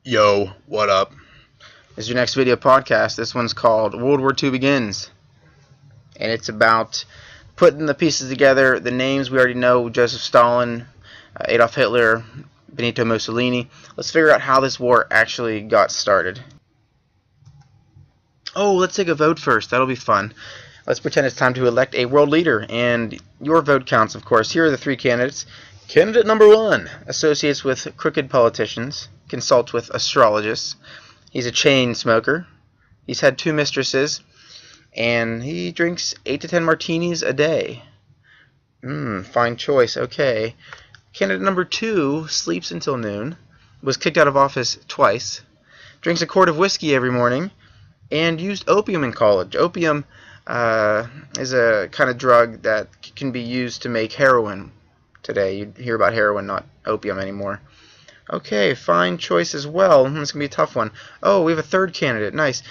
Yo, what up? This is your next video podcast. This one's called World War II Begins. And it's about putting the pieces together. The names we already know: Joseph Stalin, Adolf Hitler, Benito Mussolini. Let's figure out how this war actually got started. Oh, let's take a vote first. That'll be fun. Let's pretend it's time to elect a world leader. And your vote counts, of course. Here are the three candidates. Candidate number 1 associates with crooked politicians, consults with astrologists. He's a chain smoker. He's had 2 mistresses, and he drinks 8 to 10 martinis a day. Fine choice. Okay. Candidate number 2 sleeps until noon, was kicked out of office twice, drinks a quart of whiskey every morning, and used opium in college. Opium is a kind of drug that can be used to make heroin. Today, you hear about heroin, not opium anymore. Okay, fine choice as well. It's going to be a tough one. Oh, we have a third candidate. Nice.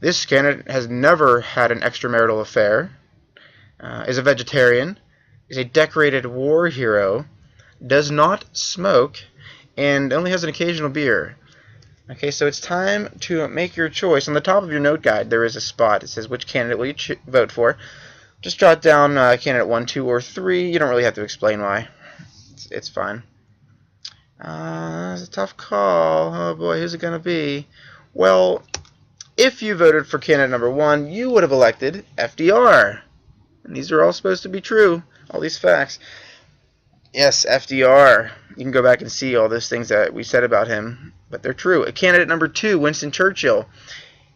This candidate has never had an extramarital affair, is a vegetarian, is a decorated war hero, does not smoke, and only has an occasional beer. Okay, so it's time to make your choice. On the top of your note guide, there is a spot. It says, which candidate will you vote for? Just jot down candidate 1, 2, or 3. You don't really have to explain why. It's fine. It's a tough call. Oh boy, who's it going to be? Well, if you voted for candidate number 1, you would have elected FDR. And these are all supposed to be true, all these facts. Yes, FDR. You can go back and see all those things that we said about him, but they're true. Candidate number 2, Winston Churchill.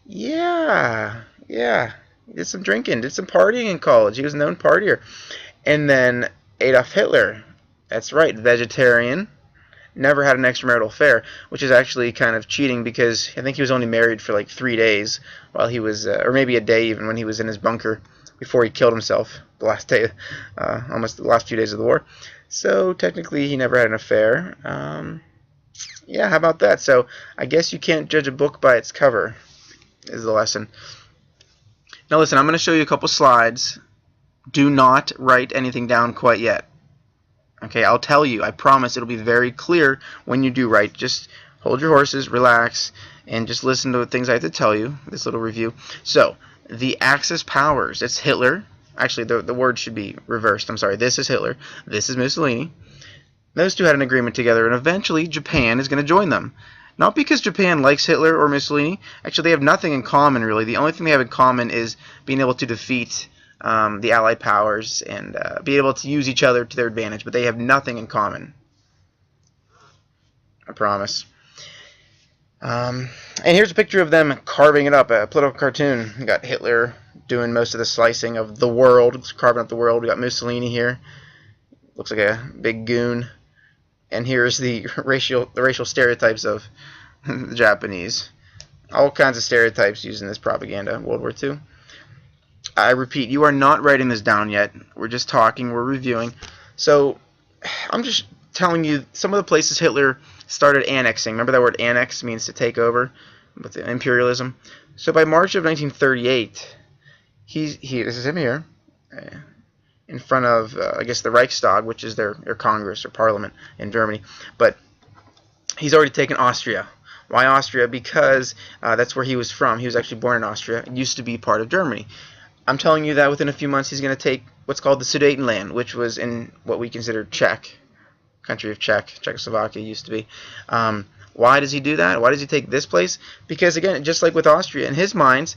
Yeah. He did some drinking, did some partying in college. He was a known partier. And then Adolf Hitler. That's right, vegetarian. Never had an extramarital affair, which is actually kind of cheating because I think he was only married for like 3 days while he was, or maybe a day even, when he was in his bunker before he killed himself the last day, almost the last few days of the war. So technically he never had an affair. Yeah, how about that? So I guess you can't judge a book by its cover is the lesson. Now listen, I'm going to show you a couple slides. Do not write anything down quite yet. Okay, I'll tell you. I promise it'll be very clear when you do write. Just hold your horses, relax, and just listen to the things I have to tell you, this little review. So, the Axis powers. It's Hitler. Actually, the word should be reversed. I'm sorry. This is Hitler. This is Mussolini. Those two had an agreement together, and eventually Japan is going to join them. Not because Japan likes Hitler or Mussolini. Actually, they have nothing in common, really. The only thing they have in common is being able to defeat the Allied powers and be able to use each other to their advantage, but they have nothing in common. I promise. And here's a picture of them carving it up, a political cartoon. We got Hitler doing most of the slicing of the world, carving up the world. We got Mussolini here. Looks like a big goon. And here's the racial stereotypes of the Japanese. All kinds of stereotypes used in this propaganda, World War II. I repeat, you are not writing this down yet. We're just talking, we're reviewing. So, I'm just telling you some of the places Hitler started annexing. Remember that word annex means to take over with the imperialism. So by March of 1938, this is him here, in front of, I guess, the Reichstag, which is their Congress or Parliament in Germany. But he's already taken Austria. Why Austria? Because that's where he was from. He was actually born in Austria. It used to be part of Germany. I'm telling you that within a few months he's going to take what's called the Sudetenland, which was in what we consider Czech, country of Czechoslovakia used to be. Why does he do that? Why does he take this place? Because again, just like with Austria, in his mind,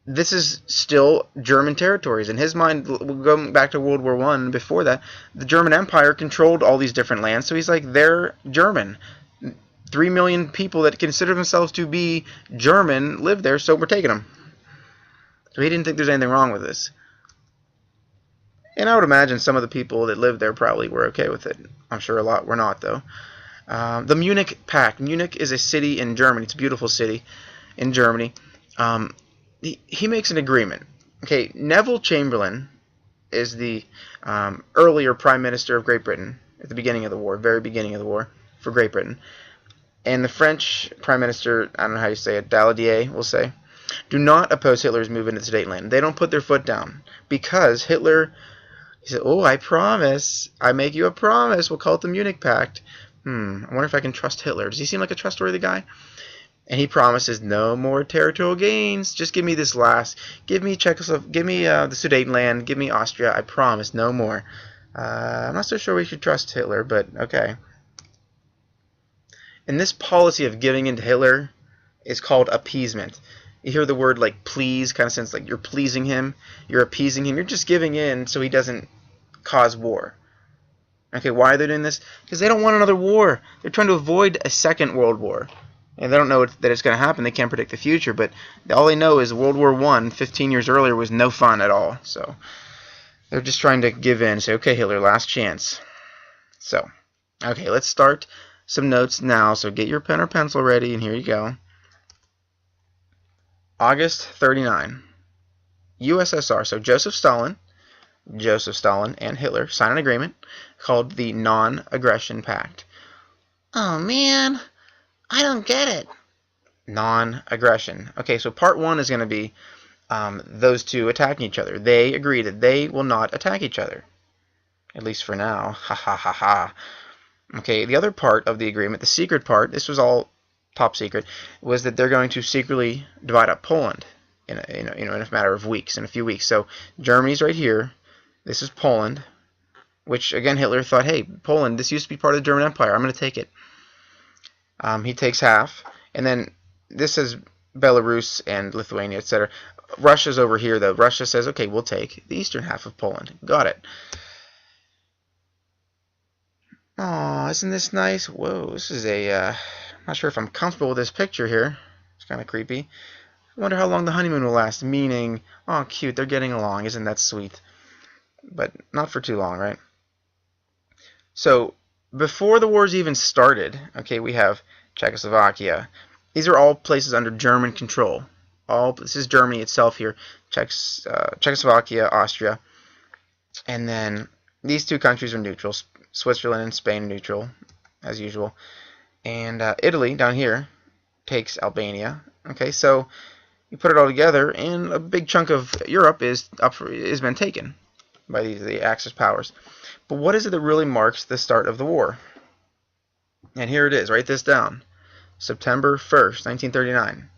this is still German territories. In his mind, going back to World War I, before that, the German Empire controlled all these different lands, so he's like, they're German. 3 million people that consider themselves to be German live there, so we're taking them. So he didn't think there's anything wrong with this. And I would imagine some of the people that lived there probably were okay with it. I'm sure a lot were not, though. The Munich Pact. Munich is a city in Germany. It's a beautiful city in Germany. He makes an agreement. Okay, Neville Chamberlain is the earlier Prime Minister of Great Britain at the beginning of the war, very beginning of the war for Great Britain. And the French Prime Minister, I don't know how you say it, Daladier, we'll say, do not oppose Hitler's move into the Sudetenland. They don't put their foot down because Hitler, he said, oh, I promise, I make you a promise, we'll call it the Munich Pact, I wonder if I can trust Hitler. Does he seem like a trustworthy guy? And he promises no more territorial gains. Just give me this last. Give me Czechoslovakia. Give me the Sudetenland. Give me Austria. I promise, no more. I'm not so sure we should trust Hitler, but okay. And this policy of giving in to Hitler is called appeasement. You hear the word like please, kind of sense like you're pleasing him, you're appeasing him, you're just giving in so he doesn't cause war. Okay, why are they doing this? Because they don't want another war. They're trying to avoid a second world war. And they don't know that it's going to happen. They can't predict the future, but all they know is World War I, 15 years earlier, was no fun at all. So they're just trying to give in, say, okay, Hitler, last chance. So, okay, let's start some notes now. So get your pen or pencil ready, and here you go. August 39, USSR. So Joseph Stalin and Hitler sign an agreement called the Non-Aggression Pact. Oh, man. I don't get it. Non-aggression. Okay, so part one is going to be those two attacking each other. They agree that they will not attack each other. At least for now. Ha ha ha ha. Okay, the other part of the agreement, the secret part, this was all top secret, was that they're going to secretly divide up Poland in a matter of weeks, in a few weeks. So Germany's right here. This is Poland, which again Hitler thought, hey, Poland, this used to be part of the German Empire. I'm going to take it. He takes half, and then this is Belarus and Lithuania, etc. Russia's over here, though. Russia says, okay, we'll take the eastern half of Poland. Got it. Oh, isn't this nice? Whoa, this is I'm not sure if I'm comfortable with this picture here. It's kind of creepy. I wonder how long the honeymoon will last, meaning, oh, cute, they're getting along. Isn't that sweet? But not for too long, right? So, before the wars even started, okay, we have Czechoslovakia. These are all places under German control. This is Germany itself here. Czechoslovakia, Austria. And then these two countries are neutral. Switzerland and Spain neutral, as usual. And Italy, down here, takes Albania. Okay, so you put it all together, and a big chunk of Europe has been taken by the Axis powers. But what is it that really marks the start of the war? And here it is. Write this down. September 1st, 1939.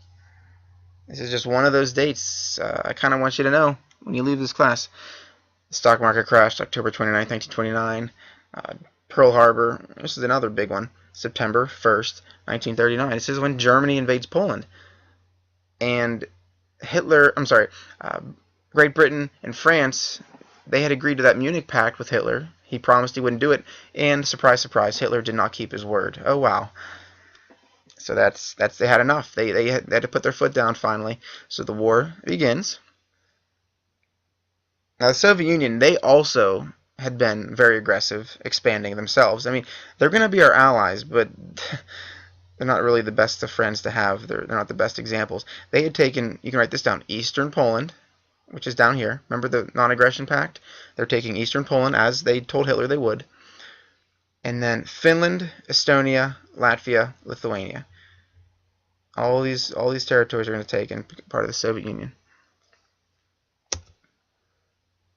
This is just one of those dates I kind of want you to know when you leave this class. The stock market crashed October 29th, 1929. Pearl Harbor. This is another big one. September 1st, 1939. This is when Germany invades Poland. And Great Britain and France, they had agreed to that Munich Pact with Hitler. He promised he wouldn't do it, and surprise, surprise, Hitler did not keep his word. Oh wow! So they had enough. They had to put their foot down finally. So the war begins. Now the Soviet Union, they also had been very aggressive, expanding themselves. I mean, they're going to be our allies, but they're not really the best of friends to have. They're not the best examples. They had taken, you can write this down, Eastern Poland, which is down here. Remember the Non-Aggression Pact? They're taking Eastern Poland, as they told Hitler they would. And then Finland, Estonia, Latvia, Lithuania. All these territories are going to take in part of the Soviet Union.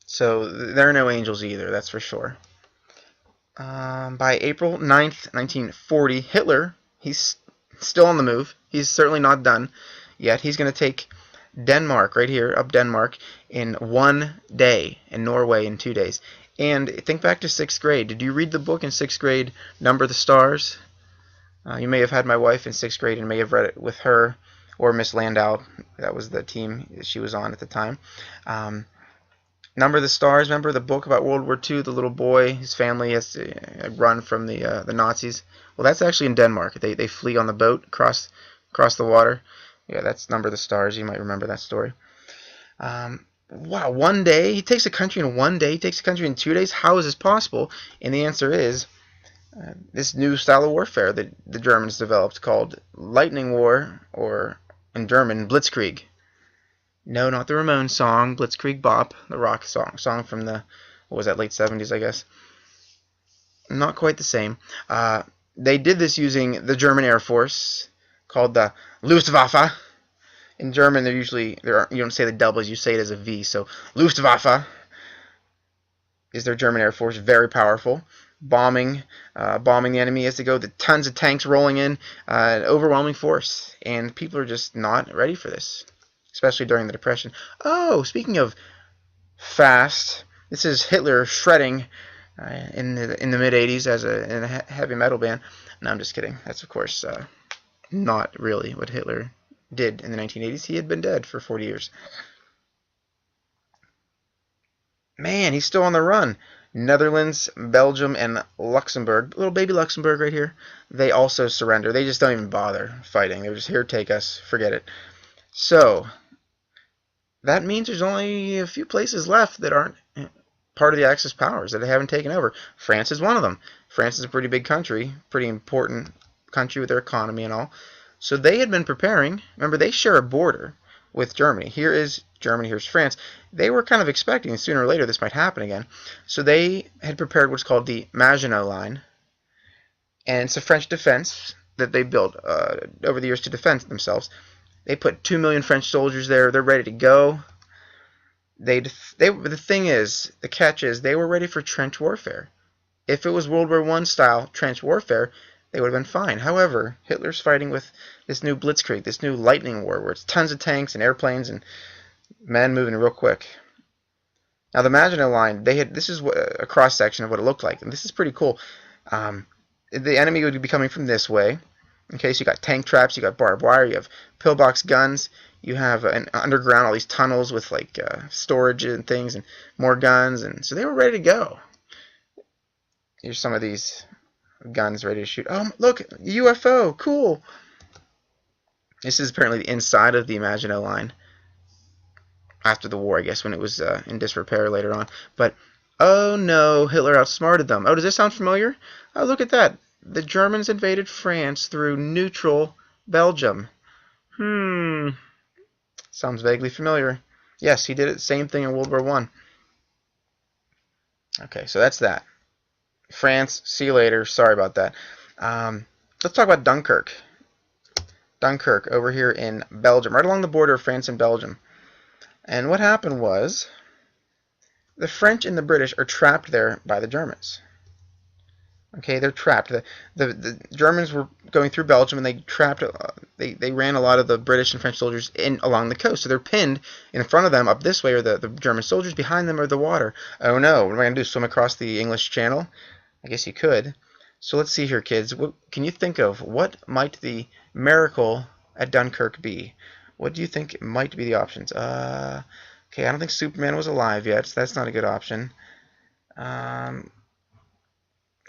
So they're no angels either, that's for sure. By April 9th, 1940, Hitler, he's still on the move. He's certainly not done yet. He's going to take Denmark, right here, up Denmark, in 1 day, and Norway in 2 days. And think back to 6th grade. Did you read the book in 6th grade, Number the Stars? You may have had my wife in 6th grade and may have read it with her, or Miss Landau. That was the team she was on at the time. Number the Stars, remember the book about World War II, the little boy, his family has to run from the Nazis? Well, that's actually in Denmark. They flee on the boat across the water. Yeah, that's Number the Stars. You might remember that story. Wow, 1 day? He takes a country in 1 day? He takes a country in 2 days? How is this possible? And the answer is this new style of warfare that the Germans developed called Lightning War, or in German, Blitzkrieg. No, not the Ramones song, Blitzkrieg Bop, the rock song from the, what was that, late 70s, I guess. Not quite the same. They did this using the German Air Force, called the Luftwaffe. In German, you don't say the W's, you say it as a V. So Luftwaffe is their German Air Force, very powerful. bombing the enemy as they go. The tons of tanks rolling in, an overwhelming force, and people are just not ready for this, especially during the Depression. Oh, speaking of fast, this is Hitler shredding in the mid '80s in a heavy metal band. No, I'm just kidding. That's of course not really what Hitler did in the 1980s. He had been dead for 40 years. Man, he's still on the run. Netherlands, Belgium, and Luxembourg, little baby Luxembourg right here, they also surrender. They just don't even bother fighting. They're just here, take us, forget it. So, that means there's only a few places left that aren't part of the Axis powers, that they haven't taken over. France is one of them. France is a pretty big country, pretty important country with their economy and all. So they had been preparing. Remember, they share a border with Germany. Here is Germany, here's France. They were kind of expecting sooner or later this might happen again. So they had prepared what's called the Maginot Line. And it's a French defense that they built over the years to defend themselves. They put 2 million French soldiers there. They're ready to go. The thing is, the catch is, they were ready for trench warfare. If it was World War I style trench warfare, they would have been fine. However, Hitler's fighting with this new blitzkrieg, this new lightning war, where it's tons of tanks and airplanes and men moving real quick. Now the Maginot Line, this is a cross section of what it looked like, and this is pretty cool. The enemy would be coming from this way. Okay, so you got tank traps, you got barbed wire, you have pillbox guns, you have an underground, all these tunnels with like storage and things, and more guns, and so they were ready to go. Here's some of these guns ready to shoot. Oh, look, UFO, cool. This is apparently the inside of the Maginot Line after the war, I guess, when it was in disrepair later on. But oh no, Hitler outsmarted them. Oh, does this sound familiar? Oh, look at that. The Germans invaded France through neutral Belgium. Sounds vaguely familiar. Yes, he did it. Same thing in World War I. Okay, so that's that. France, see you later. Sorry about that. Let's talk about Dunkirk. Dunkirk, over here in Belgium, right along the border of France and Belgium. And what happened was, the French and the British are trapped there by the Germans. Okay, they're trapped. The Germans were going through Belgium, and they trapped. They ran a lot of the British and French soldiers in along the coast. So they're pinned in front of them up this way, or the German soldiers behind them are the water. Oh no, what am I gonna do? Swim across the English Channel? I guess you could. So let's see here, kids. What can you think of? What might the miracle at Dunkirk be? What do you think might be the options? Okay, I don't think Superman was alive yet, so that's not a good option.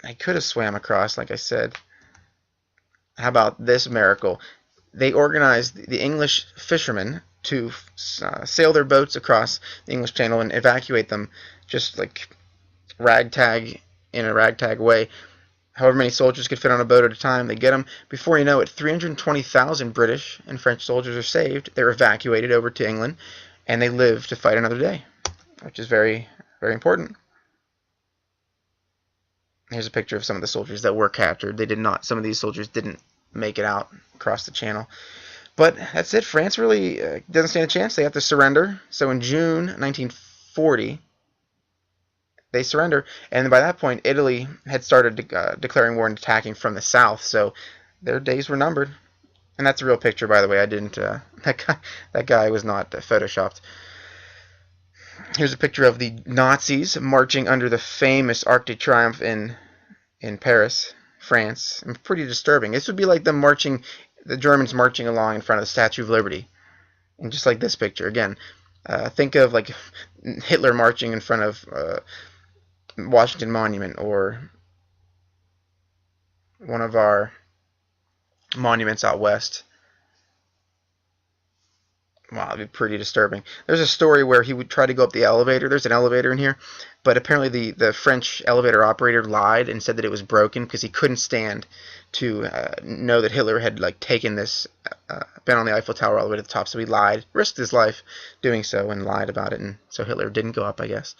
I could have swam across, like I said. How about this miracle? They organized the English fishermen to sail their boats across the English Channel and evacuate them, just like ragtag, in a ragtag way. However many soldiers could fit on a boat at a time, they get them. Before you know it, 320,000 British and French soldiers are saved. They're evacuated over to England, and they live to fight another day, which is very, very important. Here's a picture of some of the soldiers that were captured. Some of these soldiers didn't make it out across the channel. But that's it. France really doesn't stand a chance. They have to surrender. So in June 1940, they surrender. And by that point, Italy had started declaring war and attacking from the south. So their days were numbered. And that's a real picture, by the way. I didn't. That guy was not photoshopped. Here's a picture of the Nazis marching under the famous Arc de Triomphe in Paris, France. And pretty disturbing. This would be like the Germans marching along in front of the Statue of Liberty. And just like this picture, again, think of like Hitler marching in front of Washington Monument, or one of our monuments out west. Wow, that'd be pretty disturbing. There's a story where he would try to go up the elevator. There's an elevator in here, but apparently the French elevator operator lied and said that it was broken because he couldn't stand to know that Hitler had like taken this, been on the Eiffel Tower all the way to the top. So he lied, risked his life doing so, and lied about it, and so Hitler didn't go up, I guess.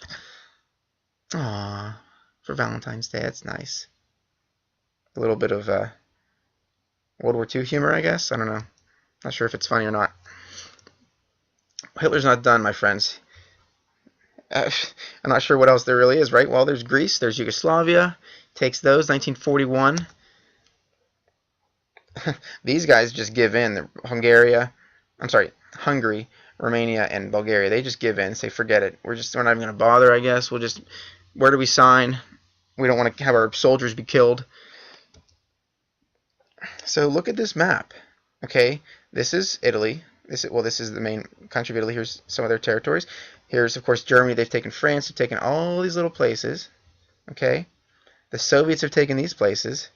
Aww, for Valentine's Day, that's nice. A little bit of World War II humor, I guess. I don't know. Not sure if it's funny or not. Hitler's not done, my friends. I'm not sure what else there really is, right? Well, there's Greece, there's Yugoslavia. takes those. 1941. These guys just give in. Hungary, Romania, and Bulgaria. They just give in. Say, forget it. We're not even going to bother, I guess. Where do we sign? We don't want to have our soldiers be killed. So look at this map. Okay, this is Italy. This is the main country of Italy. Here's some of their territories. Here's, of course, Germany. They've taken France. They've taken all these little places. Okay, the Soviets have taken these places.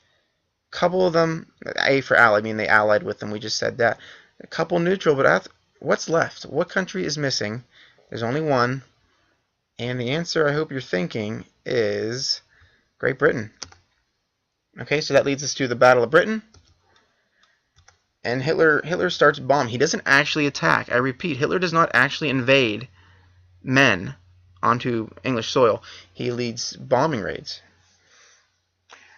A couple of them, A for ally, I mean they allied with them. We just said that. A couple neutral, but what's left? What country is missing? There's only one. And the answer, I hope you're thinking, is Great Britain. Okay, so that leads us to the Battle of Britain. And Hitler starts bombing. He doesn't actually attack. I repeat, Hitler does not actually invade men onto English soil. He leads bombing raids.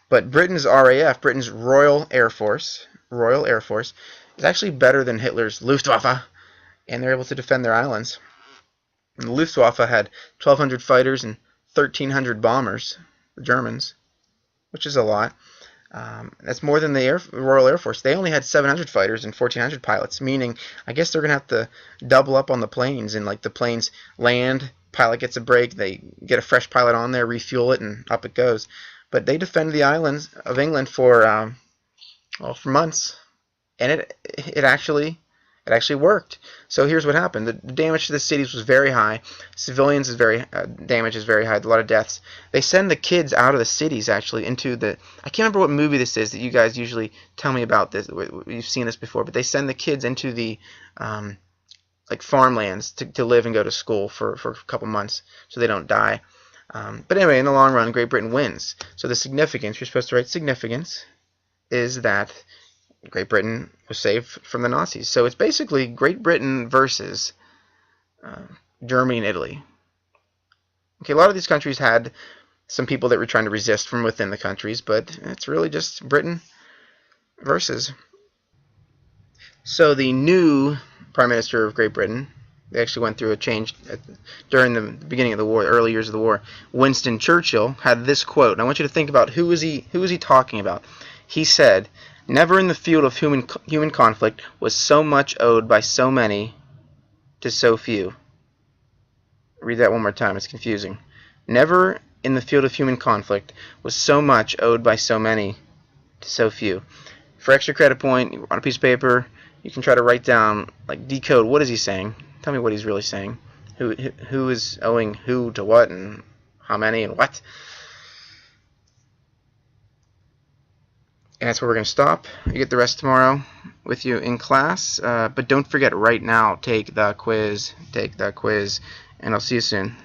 But Britain's RAF, Britain's Royal Air Force, is actually better than Hitler's Luftwaffe, and they're able to defend their islands. And the Luftwaffe had 1,200 fighters and 1,300 bombers, the Germans, which is a lot. That's more than the Royal Air Force. They only had 700 fighters and 1,400 pilots, meaning I guess they're going to have to double up on the planes, and like the planes land, pilot gets a break, they get a fresh pilot on there, refuel it, and up it goes. But they defended the islands of England for months, and it actually worked. So here's what happened: the damage to the cities was very high. Civilians damage is very high. A lot of deaths. They send the kids out of the cities actually into the. I can't remember what movie this is that you guys usually tell me about this. You've seen this before, but they send the kids into the like farmlands to live and go to school for a couple months so they don't die. But anyway, in the long run, Great Britain wins. So the significance, you're supposed to write significance, is that Great Britain was saved from the Nazis. So it's basically Great Britain versus Germany and Italy. Okay, a lot of these countries had some people that were trying to resist from within the countries, but it's really just Britain versus. So the new Prime Minister of Great Britain, they actually went through a change during the beginning of the war, the early years of the war. Winston Churchill had this quote, and I want you to think about who was he talking about. He said, "Never in the field of human conflict was so much owed by so many to so few." Read that one more time, it's confusing. Never in the field of human conflict was so much owed by so many to so few. For extra credit point, on a piece of paper, you can try to write down, like decode, what is he saying? Tell me what he's really saying. Who is owing who to what, and how many and what? And that's where we're going to stop. You get the rest tomorrow with you in class. But don't forget, right now, take the quiz, and I'll see you soon.